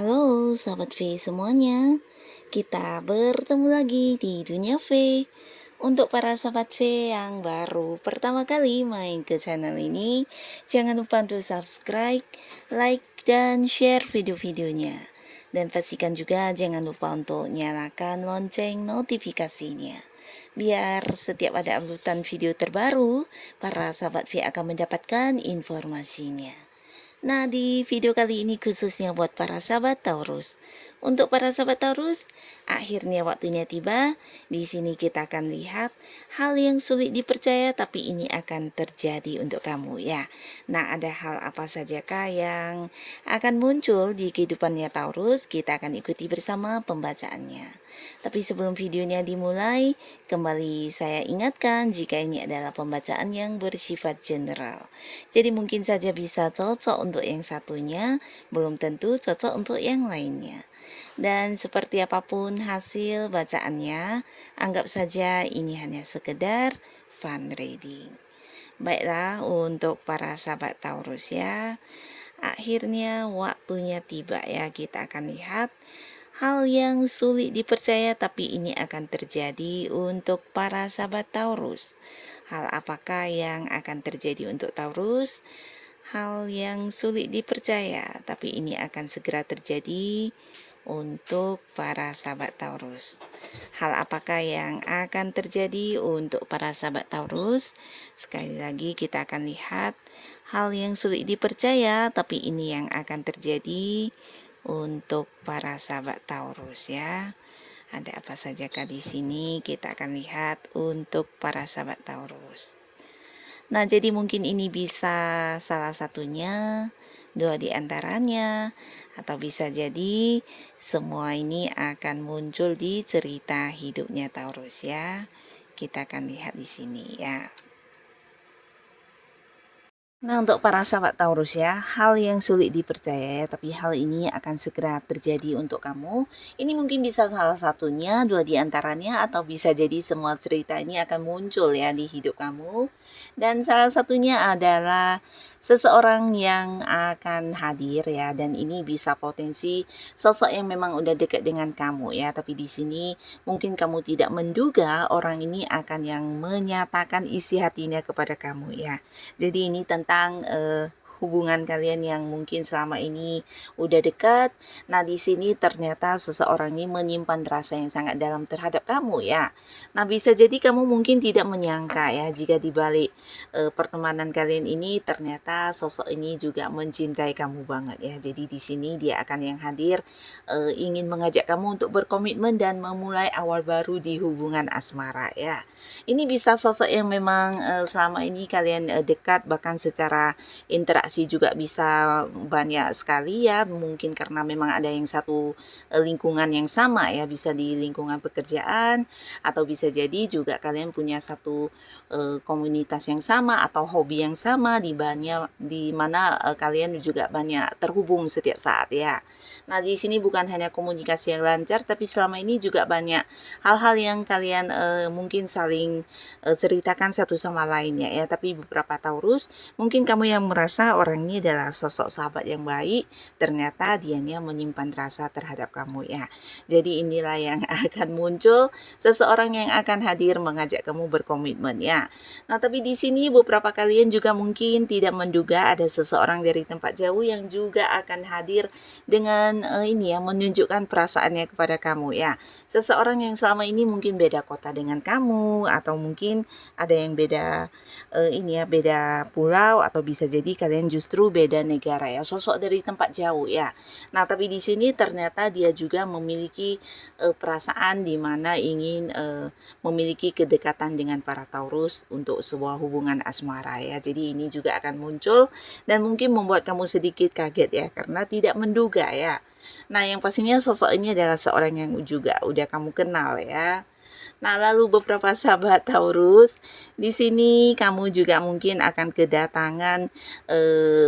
Halo sahabat V semuanya, kita bertemu lagi di Dunia V. Untuk para sahabat V yang baru pertama kali main ke channel ini, jangan lupa untuk subscribe, like, dan share video-videonya. Dan pastikan juga jangan lupa untuk nyalakan lonceng notifikasinya. Biar setiap ada uploadan video terbaru, para sahabat V akan mendapatkan informasinya. Nah, di video kali ini khususnya buat para sahabat Taurus. Untuk para sahabat Taurus, akhirnya waktunya tiba. Di sini kita akan lihat hal yang sulit dipercaya tapi ini akan terjadi untuk kamu ya. Nah, ada hal apa sajakah yang akan muncul di kehidupannya Taurus? Kita akan ikuti bersama pembacaannya. Tapi sebelum videonya dimulai, kembali saya ingatkan jika ini adalah pembacaan yang bersifat general. Jadi mungkin saja bisa cocok untuk yang satunya, belum tentu cocok untuk yang lainnya. Dan seperti apapun hasil bacaannya, anggap saja ini hanya sekedar fun reading. Baiklah, untuk para sahabat Taurus ya, akhirnya waktunya tiba ya, kita akan lihat hal yang sulit dipercaya tapi ini akan terjadi untuk para sahabat Taurus. Hal apakah yang akan terjadi untuk Taurus? Hal yang sulit dipercaya tapi ini akan segera terjadi untuk para sahabat Taurus. Hal apakah yang akan terjadi untuk para sahabat Taurus? Sekali lagi kita akan lihat hal yang sulit dipercaya tapi ini yang akan terjadi untuk para sahabat Taurus ya. Ada apa saja di sini? Kita akan lihat untuk para sahabat Taurus. Nah, jadi mungkin ini bisa salah satunya, dua di antaranya, atau bisa jadi semua ini akan muncul di cerita hidupnya Taurus ya. Kita akan lihat di sini ya. Nah, untuk para sahabat Taurus ya, hal yang sulit dipercaya, tapi hal ini akan segera terjadi untuk kamu. Ini mungkin bisa salah satunya, dua di antaranya, atau bisa jadi semua cerita ini akan muncul ya di hidup kamu. Dan salah satunya adalah seseorang yang akan hadir ya, dan ini bisa potensi sosok yang memang udah dekat dengan kamu ya. Tapi di sini mungkin kamu tidak menduga orang ini akan yang menyatakan isi hatinya kepada kamu ya. Jadi ini tentang hubungan kalian yang mungkin selama ini udah dekat. Nah, di sini ternyata seseorang ini menyimpan rasa yang sangat dalam terhadap kamu ya. Nah, bisa jadi kamu mungkin tidak menyangka ya jika di balik pertemanan kalian ini ternyata sosok ini juga mencintai kamu banget ya. Jadi di sini dia akan yang hadir ingin mengajak kamu untuk berkomitmen dan memulai awal baru di hubungan asmara ya. Ini bisa sosok yang memang selama ini kalian dekat, bahkan secara interaksi juga bisa banyak sekali ya, mungkin karena memang ada yang satu lingkungan yang sama ya, bisa di lingkungan pekerjaan atau bisa jadi juga kalian punya satu komunitas yang sama atau hobi yang sama di mana kalian juga banyak terhubung setiap saat ya. Nah, di sini bukan hanya komunikasi yang lancar tapi selama ini juga banyak hal-hal yang kalian mungkin saling ceritakan satu sama lainnya ya. Tapi beberapa Taurus, mungkin kamu yang merasa orang ini adalah sosok sahabat yang baik, ternyata dianya menyimpan rasa terhadap kamu ya. Jadi inilah yang akan muncul, seseorang yang akan hadir mengajak kamu berkomitmen ya. Nah, tapi di sini beberapa kalian juga mungkin tidak menduga ada seseorang dari tempat jauh yang juga akan hadir dengan ini ya, menunjukkan perasaannya kepada kamu ya. Seseorang yang selama ini mungkin beda kota dengan kamu, atau mungkin ada yang beda ini ya, beda pulau, atau bisa jadi kalian kalian justru beda negara ya, sosok dari tempat jauh ya. Nah, tapi di sini ternyata dia juga memiliki perasaan di mana ingin memiliki kedekatan dengan para Taurus untuk sebuah hubungan asmara ya. Jadi ini juga akan muncul dan mungkin membuat kamu sedikit kaget ya, karena tidak menduga ya. Nah, yang pastinya sosok ini adalah seorang yang juga udah kamu kenal ya. Nah, lalu beberapa sahabat Taurus, di sini kamu juga mungkin akan kedatangan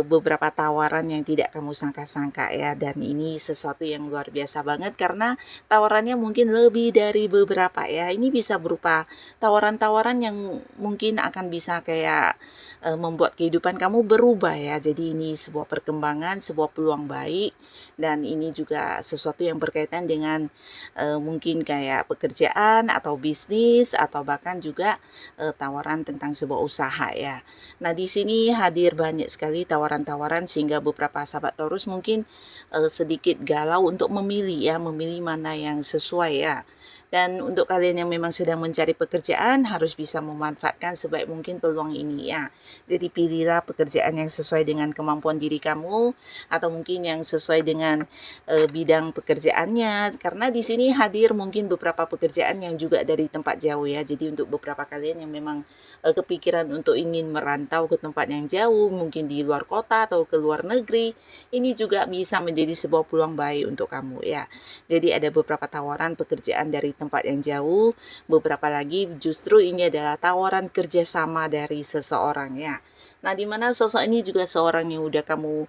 beberapa tawaran yang tidak kamu sangka-sangka ya, dan ini sesuatu yang luar biasa banget karena tawarannya mungkin lebih dari beberapa ya. Ini bisa berupa tawaran-tawaran yang mungkin akan bisa kayak membuat kehidupan kamu berubah ya. Jadi ini sebuah perkembangan, sebuah peluang baik, dan ini juga sesuatu yang berkaitan dengan mungkin kayak pekerjaan atau bisnis atau bahkan juga tawaran tentang sebuah usaha ya. Nah, di sini hadir banyak sekali tawaran-tawaran sehingga beberapa sahabat Taurus mungkin sedikit galau untuk memilih ya, memilih mana yang sesuai ya. Dan untuk kalian yang memang sedang mencari pekerjaan harus bisa memanfaatkan sebaik mungkin peluang ini ya. Jadi pilihlah pekerjaan yang sesuai dengan kemampuan diri kamu atau mungkin yang sesuai dengan bidang pekerjaannya, karena di sini hadir mungkin beberapa pekerjaan yang juga dari tempat jauh ya. Jadi untuk beberapa kalian yang memang kepikiran untuk ingin merantau ke tempat yang jauh, mungkin di luar kota atau ke luar negeri, ini juga bisa menjadi sebuah peluang baik untuk kamu ya. Jadi ada beberapa tawaran pekerjaan dari tempat yang jauh, beberapa lagi justru ini adalah tawaran kerjasama dari seseorang ya. Nah, dimana sosok ini juga seorang yang udah kamu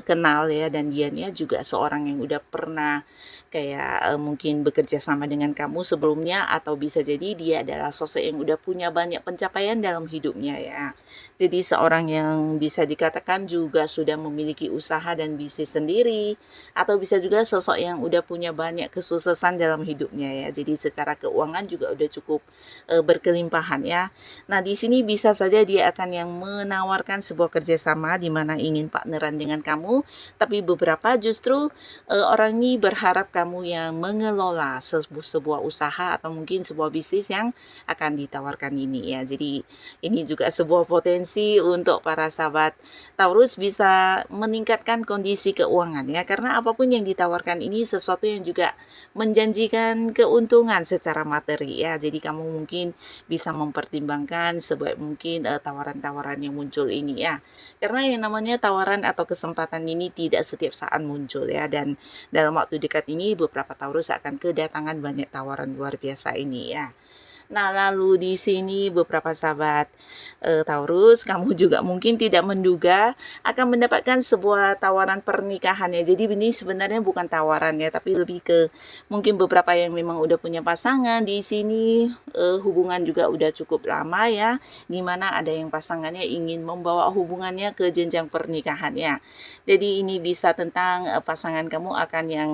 kenal ya, dan dianya juga seorang yang udah pernah kayak mungkin bekerja sama dengan kamu sebelumnya, atau bisa jadi dia adalah sosok yang udah punya banyak pencapaian dalam hidupnya ya. Jadi seorang yang bisa dikatakan juga sudah memiliki usaha dan bisnis sendiri, atau bisa juga sosok yang udah punya banyak kesuksesan dalam hidupnya ya. Jadi secara keuangan juga udah cukup berkelimpahan ya. Nah, di sini bisa saja dia akan yang menawarkan sebuah kerjasama di mana ingin partneran dengan kamu, tapi beberapa justru orang ini berharap kamu yang mengelola sebuah usaha atau mungkin sebuah bisnis yang akan ditawarkan ini ya. Jadi ini juga sebuah potensi untuk para sahabat Taurus bisa meningkatkan kondisi keuangan ya, karena apapun yang ditawarkan ini sesuatu yang juga menjanjikan keuntungan secara materi ya. Jadi kamu mungkin bisa mempertimbangkan sebaik mungkin tawaran-tawaran yang muncul ini ya. Karena yang namanya tawaran atau kesempatan ini tidak setiap saat muncul ya, dan dalam waktu dekat ini beberapa Taurus akan kedatangan banyak tawaran luar biasa ini ya. Nah, lalu di sini beberapa sahabat Taurus, kamu juga mungkin tidak menduga akan mendapatkan sebuah tawaran pernikahan ya. Jadi ini sebenarnya bukan tawaran ya, tapi lebih ke mungkin beberapa yang memang udah punya pasangan di sini, hubungan juga udah cukup lama ya, di mana ada yang pasangannya ingin membawa hubungannya ke jenjang pernikahan ya. Jadi ini bisa tentang pasangan kamu akan yang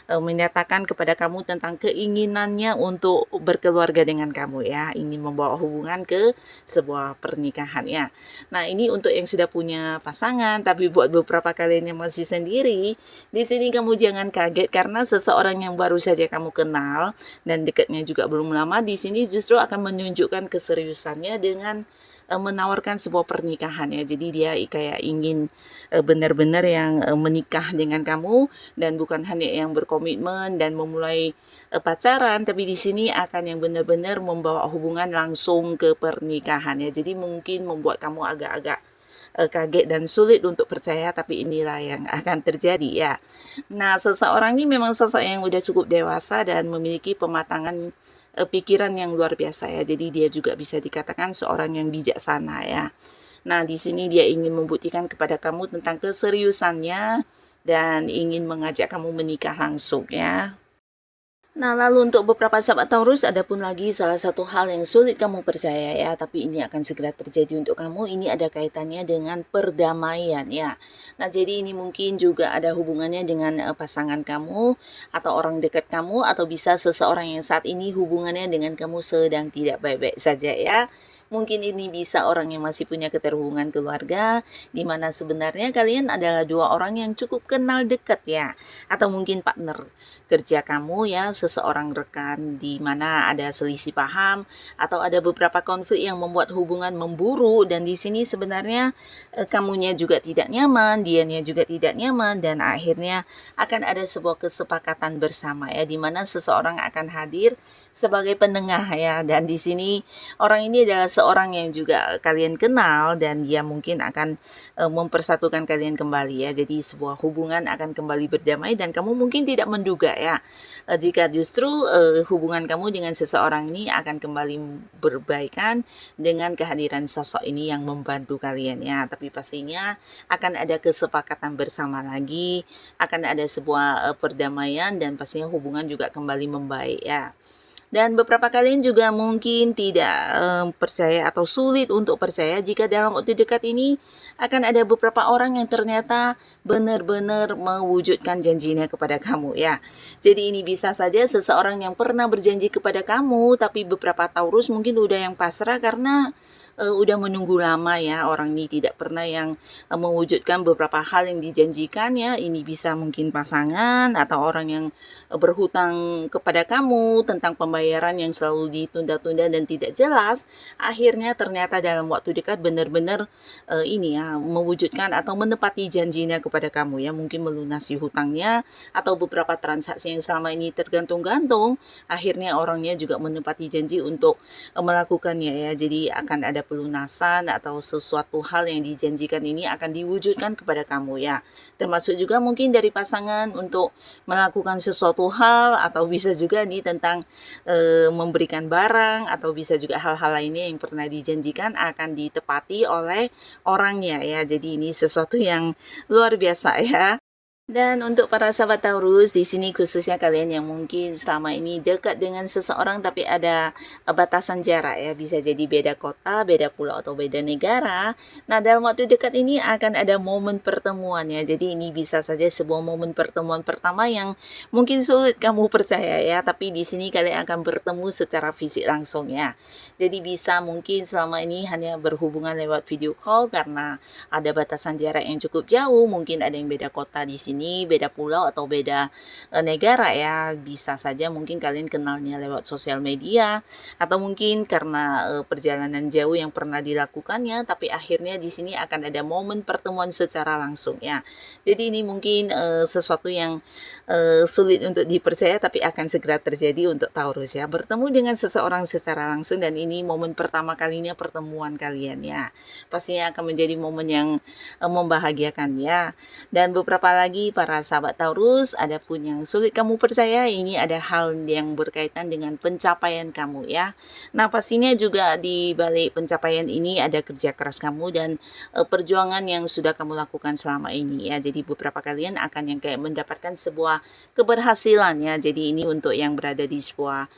menyatakan kepada kamu tentang keinginannya untuk berkeluarga dengan kamu ya, ingin membawa hubungan ke sebuah pernikahan ya. Nah, ini untuk yang sudah punya pasangan, tapi buat beberapa kalian yang masih sendiri, di sini kamu jangan kaget karena seseorang yang baru saja kamu kenal dan dekatnya juga belum lama, di sini justru akan menunjukkan keseriusannya dengan menawarkan sebuah pernikahan ya. Jadi dia kayak ingin benar-benar yang menikah dengan kamu, dan bukan hanya yang berkomitmen dan memulai pacaran, tapi di sini akan yang benar-benar membawa hubungan langsung ke pernikahan ya. Jadi mungkin membuat kamu agak-agak kaget dan sulit untuk percaya, tapi inilah yang akan terjadi ya. Nah, seseorang ini memang sosok yang udah cukup dewasa dan memiliki pematangan pikiran yang luar biasa ya. Jadi dia juga bisa dikatakan seorang yang bijaksana ya. Nah, di sini dia ingin membuktikan kepada kamu tentang keseriusannya dan ingin mengajak kamu menikah langsung ya. Nah, lalu untuk beberapa sahabat Taurus, ada pun lagi salah satu hal yang sulit kamu percaya ya, tapi ini akan segera terjadi untuk kamu. Ini ada kaitannya dengan perdamaian ya. Nah, jadi ini mungkin juga ada hubungannya dengan pasangan kamu atau orang dekat kamu, atau bisa seseorang yang saat ini hubungannya dengan kamu sedang tidak baik-baik saja ya. Mungkin ini bisa orang yang masih punya keterhubungan keluarga, di mana sebenarnya kalian adalah dua orang yang cukup kenal dekat ya, atau mungkin partner kerja kamu ya, seseorang rekan di mana ada selisih paham atau ada beberapa konflik yang membuat hubungan memburuk, dan di sini sebenarnya kamunya juga tidak nyaman, dianya juga tidak nyaman, dan akhirnya akan ada sebuah kesepakatan bersama ya, di mana seseorang akan hadir sebagai penengah ya, dan di sini orang ini adalah seorang yang juga kalian kenal dan dia mungkin akan mempersatukan kalian kembali ya. Jadi sebuah hubungan akan kembali berdamai dan kamu mungkin tidak menduga ya, jika justru hubungan kamu dengan seseorang ini akan kembali berbaikan dengan kehadiran sosok ini yang membantu kalian ya. Tapi pastinya akan ada kesepakatan bersama lagi, akan ada sebuah perdamaian, dan pastinya hubungan juga kembali membaik ya. Dan beberapa kalian juga mungkin tidak percaya atau sulit untuk percaya jika dalam waktu dekat ini akan ada beberapa orang yang ternyata benar-benar mewujudkan janjinya kepada kamu ya. Jadi ini bisa saja seseorang yang pernah berjanji kepada kamu, tapi beberapa Taurus mungkin udah yang pasrah karena udah menunggu lama ya, orang ini tidak pernah yang mewujudkan beberapa hal yang dijanjikan ya. Ini bisa mungkin pasangan atau orang yang berhutang kepada kamu tentang pembayaran yang selalu ditunda-tunda dan tidak jelas. Akhirnya ternyata dalam waktu dekat benar-benar ini ya, mewujudkan atau menepati janjinya kepada kamu ya, mungkin melunasi hutangnya atau beberapa transaksi yang selama ini tergantung-gantung. Akhirnya orangnya juga menepati janji untuk melakukannya ya. Jadi akan ada pelunasan atau sesuatu hal yang dijanjikan ini akan diwujudkan kepada kamu ya. Termasuk juga mungkin dari pasangan untuk melakukan sesuatu hal, atau bisa juga nih tentang memberikan barang, atau bisa juga hal-hal lainnya yang pernah dijanjikan akan ditepati oleh orangnya ya. Jadi ini sesuatu yang luar biasa ya. Dan untuk para sahabat Taurus, di sini khususnya kalian yang mungkin selama ini dekat dengan seseorang tapi ada batasan jarak ya, bisa jadi beda kota, beda pulau atau beda negara. Nah, dalam waktu dekat ini akan ada momen pertemuan ya. Jadi ini bisa saja sebuah momen pertemuan pertama yang mungkin sulit kamu percaya ya, tapi di sini kalian akan bertemu secara fisik langsung ya. Jadi bisa mungkin selama ini hanya berhubungan lewat video call karena ada batasan jarak yang cukup jauh, mungkin ada yang beda kota di sini, beda pulau atau beda negara ya. Bisa saja mungkin kalian kenalnya lewat sosial media, atau mungkin karena perjalanan jauh yang pernah dilakukannya, tapi akhirnya di sini akan ada momen pertemuan secara langsung ya. Jadi ini mungkin sesuatu yang sulit untuk dipercaya tapi akan segera terjadi untuk Taurus ya, bertemu dengan seseorang secara langsung, dan ini momen pertama kalinya pertemuan kalian ya. Pastinya akan menjadi momen yang membahagiakan ya. Dan beberapa lagi para sahabat Taurus, ada pun yang sulit kamu percaya, ini ada hal yang berkaitan dengan pencapaian kamu ya. Nah, pastinya juga di balik pencapaian ini ada kerja keras kamu dan perjuangan yang sudah kamu lakukan selama ini ya. Jadi beberapa kalian akan yang kayak mendapatkan sebuah keberhasilan ya. Jadi ini untuk yang berada di sebuah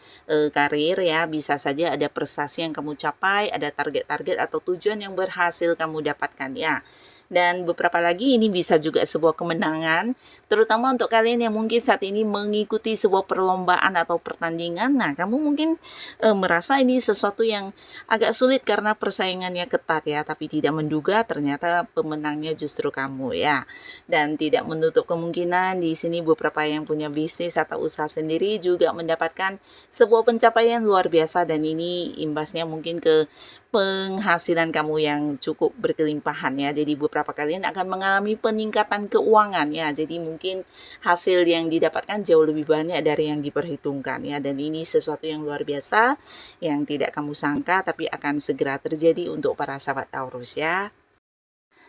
karir ya, bisa saja ada prestasi yang kamu capai, ada target-target atau tujuan yang berhasil kamu dapatkan ya. Dan beberapa lagi ini bisa juga sebuah kemenangan, terutama untuk kalian yang mungkin saat ini mengikuti sebuah perlombaan atau pertandingan. Nah, kamu mungkin merasa ini sesuatu yang agak sulit karena persaingannya ketat ya, tapi tidak menduga ternyata pemenangnya justru kamu ya. Dan tidak menutup kemungkinan di sini beberapa yang punya bisnis atau usaha sendiri juga mendapatkan sebuah pencapaian luar biasa, dan ini imbasnya mungkin ke penghasilan kamu yang cukup berkelimpahan ya. Jadi beberapa kalian akan mengalami peningkatan keuangan ya. Jadi mungkin hasil yang didapatkan jauh lebih banyak dari yang diperhitungkan ya. Dan ini sesuatu yang luar biasa yang tidak kamu sangka tapi akan segera terjadi untuk para sahabat Taurus ya.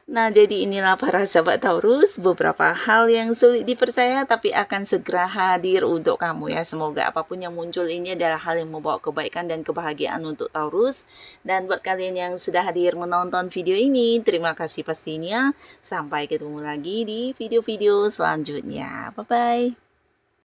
Nah, jadi inilah para sahabat Taurus, beberapa hal yang sulit dipercaya tapi akan segera hadir untuk kamu ya. Semoga apapun yang muncul ini adalah hal yang membawa kebaikan dan kebahagiaan untuk Taurus. Dan buat kalian yang sudah hadir menonton video ini, terima kasih pastinya. Sampai ketemu lagi di video-video selanjutnya. Bye-bye.